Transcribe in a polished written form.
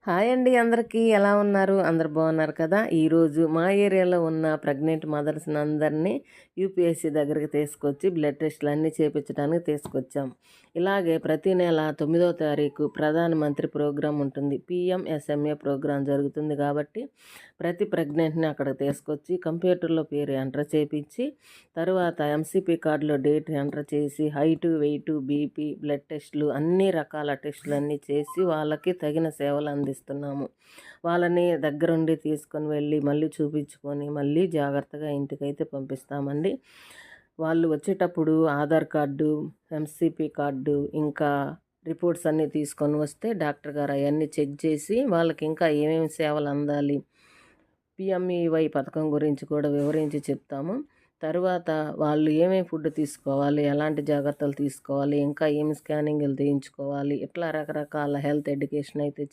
Hi అండి అందరికీ. ఎలా ఉన్నారు? అందరూ బాగున్నారు కదా! ఈరోజు మా ఏరియాలో ఉన్న ప్రెగ్నెంట్ మదర్స్‌ని అందరినీ యూపీఎస్‌సీ దగ్గరికి తీసుకొచ్చి బ్లడ్ టెస్ట్‌లన్నీ చేపించడానికి తీసుకొచ్చాం. ఇలాగే ప్రతి నెల 9వ తారీఖు ప్రధానమంత్రి ప్రోగ్రాం ఉంటుంది. పీఎంఎస్ఎంఏ ప్రోగ్రాం జరుగుతుంది కాబట్టి ప్రతి ప్రెగ్నెంట్‌ని అక్కడికి తీసుకొచ్చి కంప్యూటర్‌లో పేరు ఎంటర్ చేపించి తరువాత ఎంసీపీ కార్డులో డేట్ ఎంటర్ చేసి హైటు, వెయిటు, బీపీ, బ్లడ్ టెస్టులు అన్ని రకాల టెస్టులన్నీ చేసి వాళ్ళకి తగిన సేవలు అందిస్తున్నాము. వాళ్ళని దగ్గరుండి తీసుకొని వెళ్ళి మళ్ళీ చూపించుకొని మళ్ళీ జాగ్రత్తగా ఇంటికైతే పంపిస్తామండి. వాళ్ళు వచ్చేటప్పుడు ఆధార్ కార్డు, ఎంసీపీ కార్డు ఇంకా రిపోర్ట్స్ అన్నీ తీసుకొని వస్తే డాక్టర్ గారు అవన్నీ చెక్ చేసి వాళ్ళకి ఇంకా ఏమేమి సేవలు అందాలి, పిఎంఈవై పథకం గురించి కూడా వివరించి చెప్తాము. తరువాత వాళ్ళు ఏమేమి ఫుడ్ తీసుకోవాలి, ఎలాంటి జాగ్రత్తలు తీసుకోవాలి, ఇంకా ఏమి స్కానింగ్లు తీయించుకోవాలి, ఇట్లా రకరకాల హెల్త్ ఎడ్యుకేషన్ అయితే